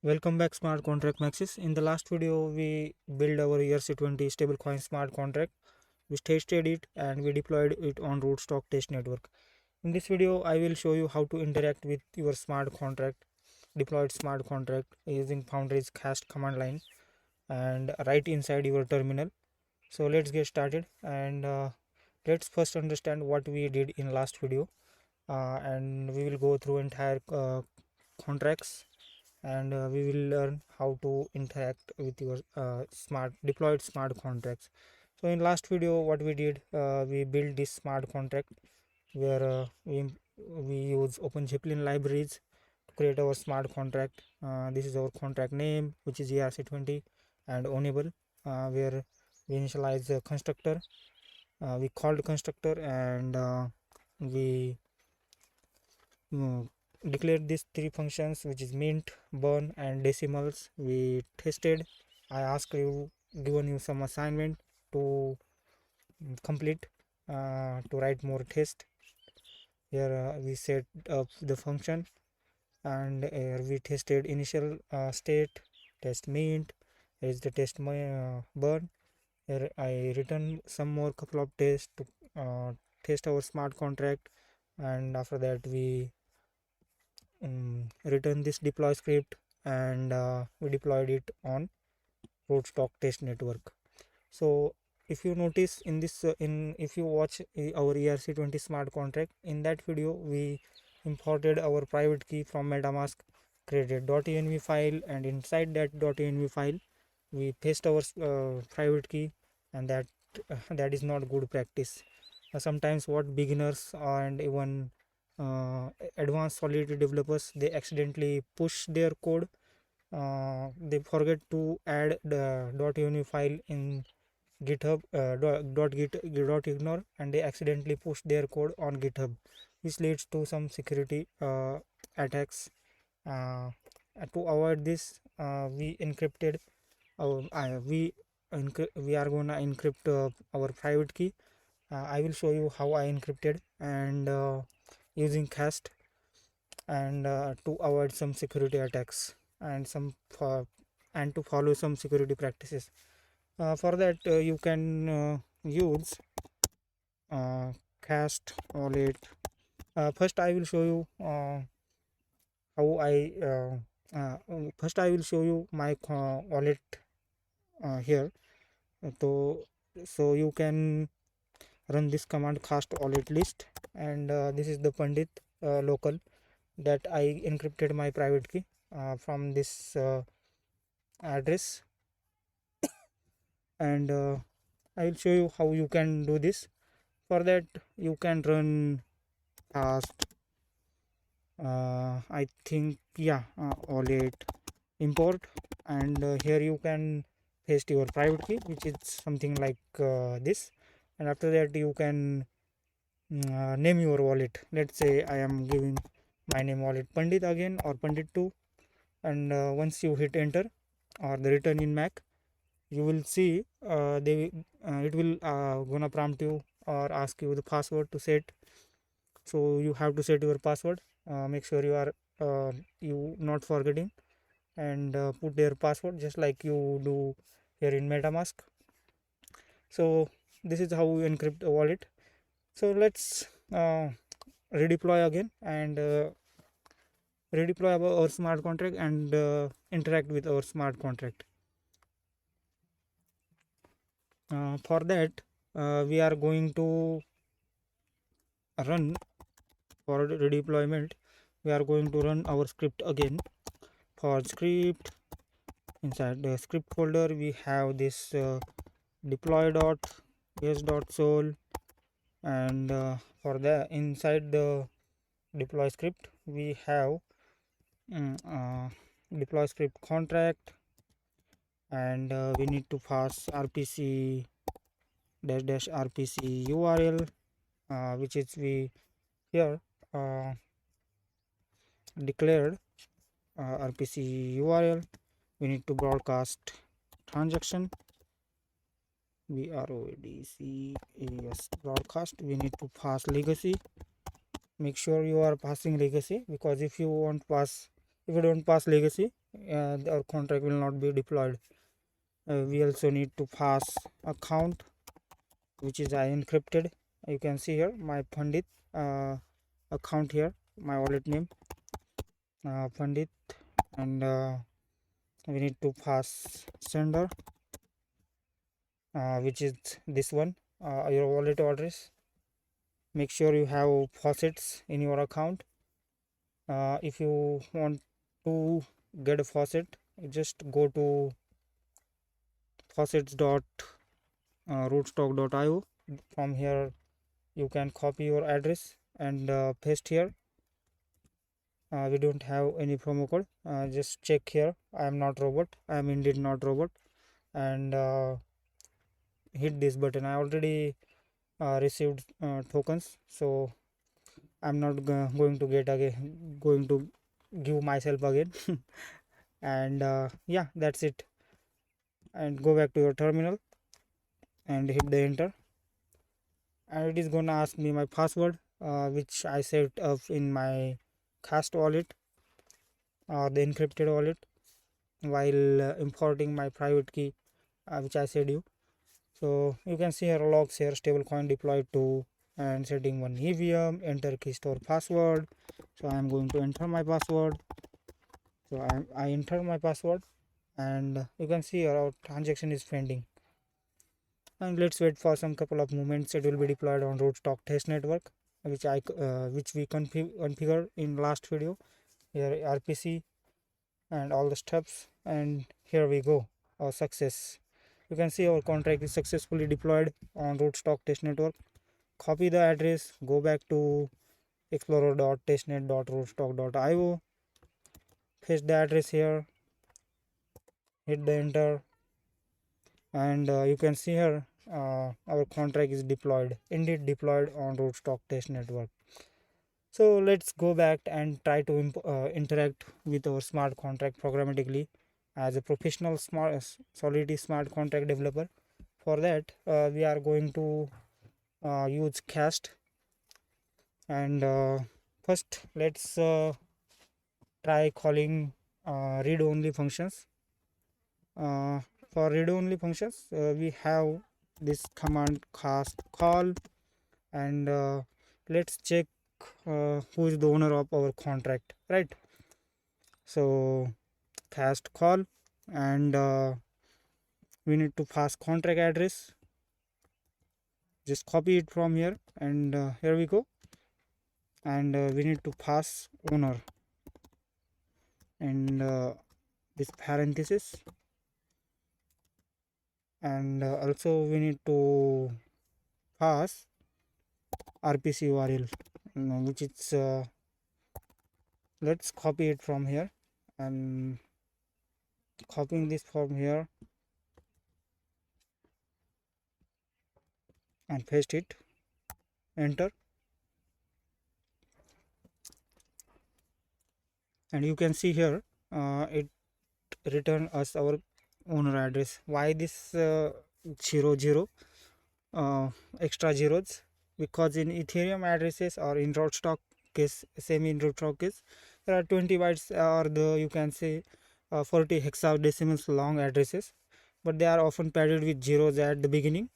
Welcome back, Smart Contract Maxis. In the last video, we built our ERC20 stablecoin smart contract. We tested it and we deployed it on Rootstock test network. In this video, I will show you how to interact with your smart contract, deployed smart contract using Foundry's cast command line and right inside your terminal. So let's get started and let's first understand what we did in last video, and we will go through entire contracts, and we will learn how to interact with your smart deployed smart contracts. So in last video, what we did, we built this smart contract where we use OpenZeppelin libraries to create our smart contract. This is our contract name, which is ERC20 and ownable, where we initialize the constructor. We called constructor and we declared these three functions, which is mint, burn and decimals. We tested. I asked you, given you some assignment to complete, to write more test. Here we set up the function, and we tested initial state, test mint. Here is the test burn. Here I written some more couple of tests to test our smart contract, and after that we return this deploy script, and we deployed it on Rootstock test network. So if you notice in this if you watch our ERC20 smart contract, in that video we imported our private key from MetaMask, created .env file, and inside that .env file we paste our private key, and that is not good practice. Sometimes what beginners and even advanced Solidity developers, they accidentally push their code. They forget to add the .env file in GitHub, .ignore, and they accidentally push their code on GitHub, which leads to some security attacks. To avoid this, we encrypted we are gonna encrypt our private key. I will show you how I encrypted, and using cast, and to avoid some security attacks and and to follow some security practices. For that, you can use cast wallet. First I will show you how first I will show you my wallet here. So you can run this command, cast wallet list, and this is the Pandit local that I encrypted my private key from this address, and I will show you how you can do this. For that, you can run cast I think, yeah, wallet import, and here you can paste your private key, which is something like this, and after that you can name your wallet. Let's say I am giving my name wallet Pandit again, or Pandit 2, and once you hit enter or the return in Mac, you will see it will gonna prompt you or ask you the password to set. So you have to set your password. Make sure you are you not forgetting, and put their password just like you do here in MetaMask. So this is how you encrypt a wallet. So let's redeploy again, and redeploy our smart contract, and interact with our smart contract. For that, we are going to run, for redeployment we are going to run our script again. For script, inside the script folder we have this deploy.s.sol, and for the inside the deploy script we have deploy script contract, and we need to pass rpc dash rpc url, which is we here declared rpc url. We need to broadcast transaction, broadcast. We need to pass legacy. Make sure you are passing legacy, because if you won't pass If you don't pass legacy, our contract will not be deployed. We also need to pass account, which is I encrypted. You can see here my Pandit account here, my wallet name Pandit, and we need to pass sender, which is this one, your wallet address. Make sure you have faucets in your account. If you want to get a faucet, just go to faucets.rootstock.io. From here you can copy your address and paste here. We don't have any promo code. Just check here. I am not robot, I am indeed not robot, and hit this button. I already received tokens, so I'm not going to get again, going to give myself again. And yeah, that's it. And go back to your terminal and hit the enter, and it is gonna ask me my password, which I set up in my cast wallet or the encrypted wallet while importing my private key, which I said you. So you can see here logs here, stablecoin deployed to, and setting one EVM, enter key store password. So I am going to enter my password. So I enter my password, and you can see here our transaction is pending. And let's wait for some couple of moments. It will be deployed on rootstock test network, which we configured in last video. Here RPC and all the steps, and here we go, our success. You can see our contract is successfully deployed on rootstock test network. Copy the address, go back to explorer.testnet.rootstock.io, paste the address here, hit the enter, and you can see here our contract is indeed deployed on rootstock test network. So let's go back and try to interact with our smart contract programmatically as a professional Solidity smart contract developer. For that, we are going to use cast, and first let's try calling read only functions. For read only functions, we have this command cast call, and let's check who is the owner of our contract, right? So cast call, and we need to pass contract address. Just copy it from here, and here we go, and we need to pass owner, and this parenthesis, and also we need to pass RPC URL, which is let's copy it from here, and copying this from here and paste it, enter, and you can see here it return us our owner address. Why this 00 extra zeros? Because in Ethereum addresses or in rootstock case, same in rootstock case, there are 20 bytes or the, you can say 40 hexadecimals long addresses, but they are often padded with zeros at the beginning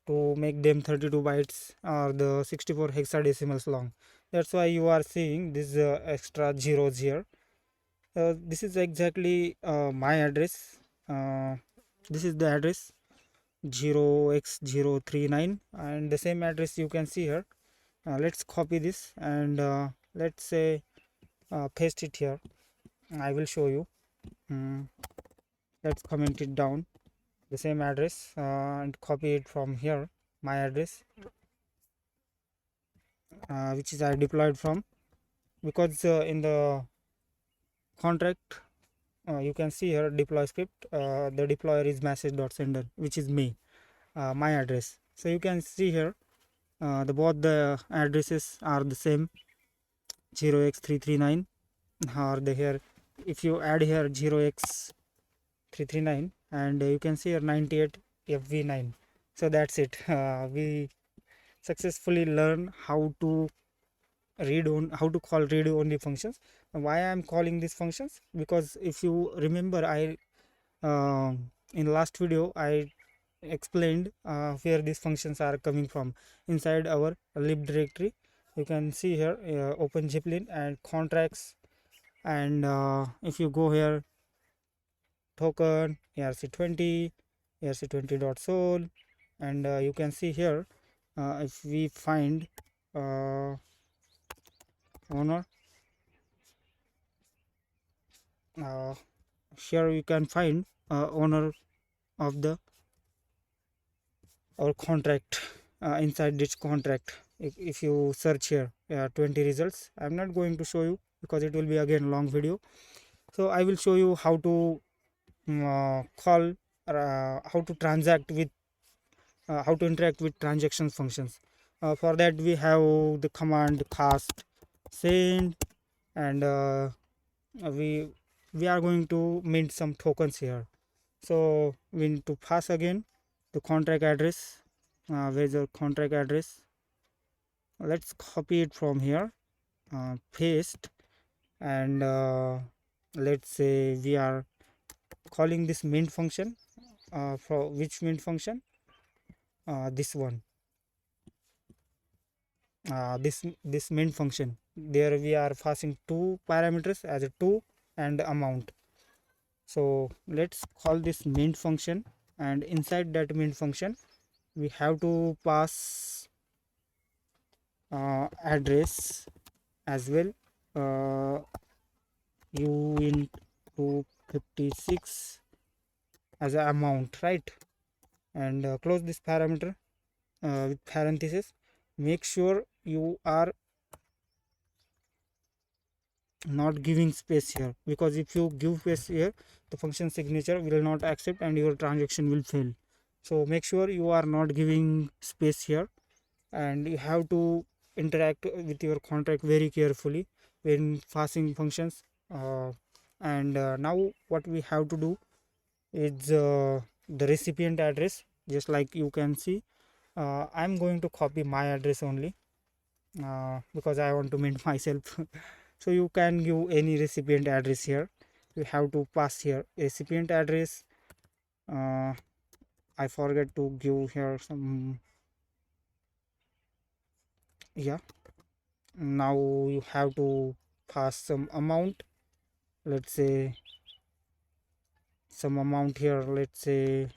to make them 32 bytes or the 64 hexadecimals long. That's why you are seeing this extra zeros here. This is exactly my address. This is the address 0x039, and the same address you can see here. Let's copy this, and let's say paste it here. I will show you. Let's comment it down, the same address, and copy it from here, my address, which is I deployed from, because in the contract you can see here deploy script, the deployer is message.sender, which is me, my address. So you can see here both the addresses are the same, 0x339, or the here if you add here 0x339, and you can see here 98FV9. So that's it. We successfully learn how to call read only functions. Why I'm calling these functions? Because if you remember, I in last video I explained where these functions are coming from inside our lib directory. You can see here open Zeppelin and contracts, and if you go here, token erc20 erc20.sol, and you can see here if we find owner, uh, here you can find owner of the our contract inside this contract. If you search here 20 results, I'm not going to show you because it will be again long video. So I will show you how to call how to transact with how to interact with transaction functions. For that we have the command cast send, and we are going to mint some tokens here. So we need to pass again the contract address. Where's the contract address? Let's copy it from here, paste, and let's say we are calling this mint function. For which mint function? This one, this mint function. There we are passing two parameters as a to and amount. So let's call this mint function, and inside that mint function we have to pass address as well, u into 56 as an amount, right? And close this parameter with parenthesis. Make sure you are not giving space here, because if you give space here, the function signature will not accept and your transaction will fail. So make sure you are not giving space here, and you have to interact with your contract very carefully when passing functions. And now what we have to do is the recipient address. Just like you can see, I'm going to copy my address only because I want to mint myself. So you can give any recipient address here. You have to pass here recipient address. I forget to give here some. Yeah, now you have to pass some amount. Let's say some amount here. Let's say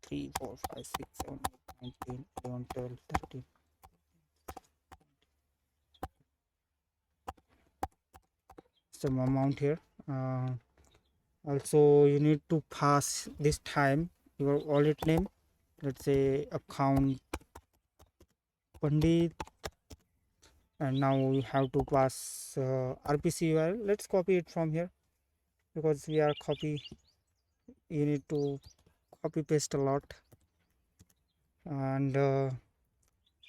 3 4 5 6 7 8 9 10 11 12 13. Some amount here. Also you need to pass this time your wallet name. Let's say account Pandit, and now we have to pass RPC URL. Let's copy it from here because we are copy. You need to copy paste a lot, and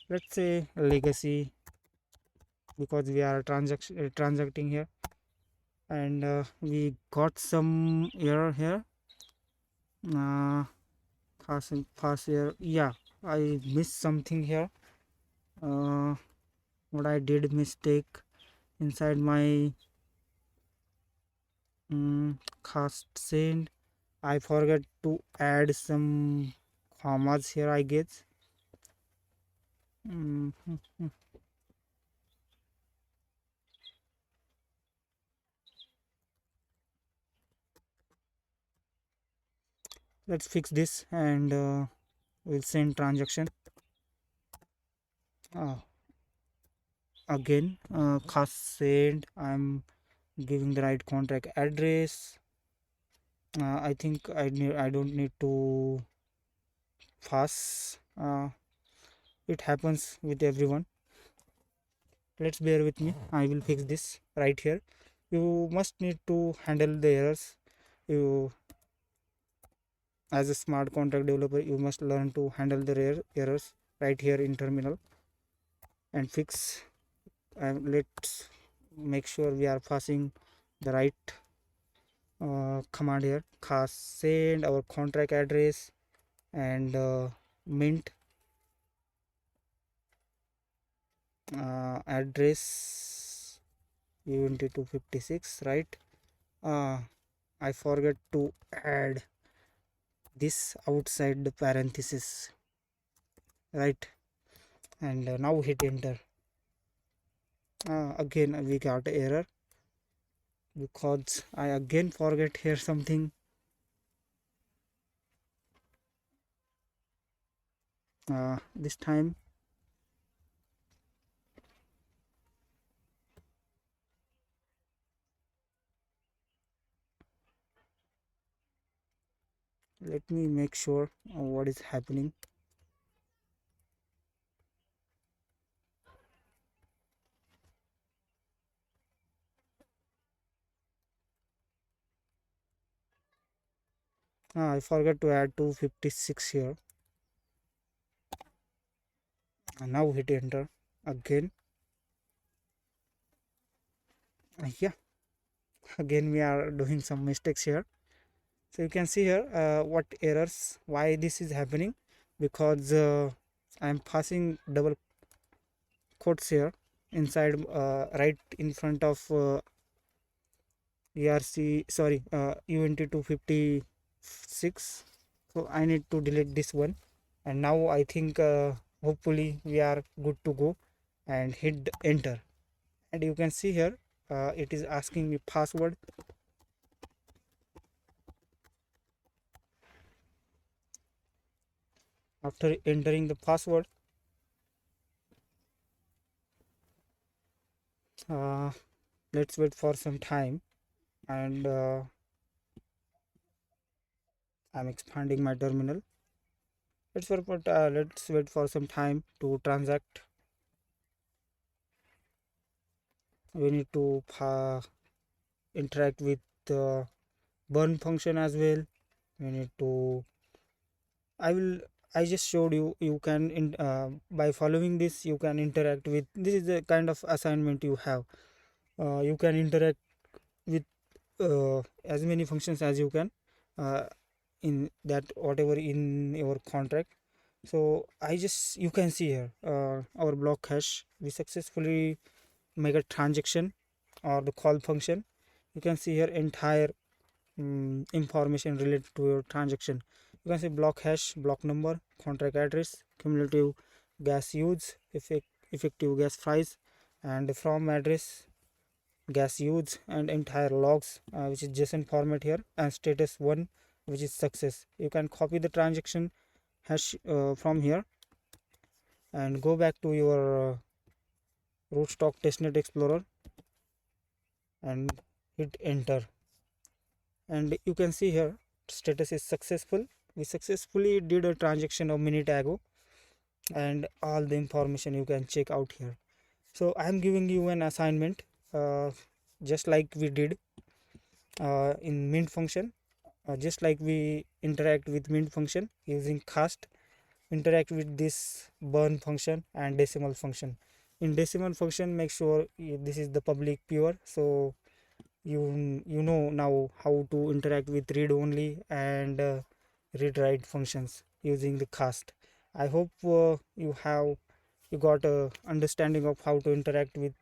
let's say legacy because we are transacting here, and we got some error here. Pass here. Yeah, I missed something here. What I did mistake inside my cast send. I forgot to add some commas here, I guess. Let's fix this, and we'll send transaction. Again, cast send. I'm giving the right contract address. I think I don't need to pass. It happens with everyone. Let's bear with me. I will fix this right here. You must need to handle the errors. You, as a smart contract developer, you must learn to handle the rare errors right here in terminal and fix. And let's make sure we are passing the right command here. Cast send our contract address and mint address Unity 256, right? I forget to add this outside the parenthesis, right? And now hit enter. Again we got error because I again forget here something. This time let me make sure what is happening. I forgot to add 256 here. And now hit enter again. Yeah, again we are doing some mistakes here. So you can see here what errors, why this is happening, because I am passing double quotes here inside, right in front of UNT 256. So I need to delete this one, and now I think hopefully we are good to go, and hit enter. And you can see here it is asking me password. After entering the password, uh, let's wait for some time, and I'm expanding my terminal. Let's wait for some time to transact. We need to interact with the burn function as well. We need to, I will, I just showed you, you can by following this you can interact with, this is the kind of assignment you have. You can interact with as many functions as you can uh, in that whatever in your contract. So I just, you can see here our block hash, we successfully make a transaction or the call function. You can see here entire information related to your transaction. You can see block hash, block number, contract address, cumulative gas use, effective gas price, and from address, gas use, and entire logs, which is JSON format here, and status 1, which is success. You can copy the transaction hash from here and go back to your rootstock testnet explorer and hit enter. And you can see here status is successful. We successfully did a transaction a minute ago, and all the information you can check out here. So I am giving you an assignment, just like we did in mint function. Just like we interact with mint function using cast, interact with this burn function and decimal function. In decimal function, make sure this is the public pure, so you know now how to interact with read only and read write functions using the cast. I hope you got a understanding of how to interact with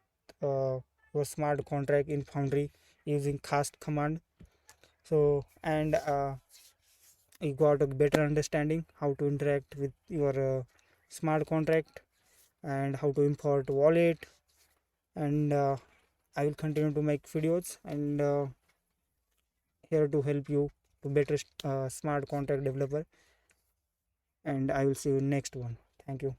your smart contract in Foundry using cast command. So, and you got a better understanding how to interact with your smart contract and how to import wallet. And I will continue to make videos and here to help you to better smart contract developer, and I will see you in next one. Thank you.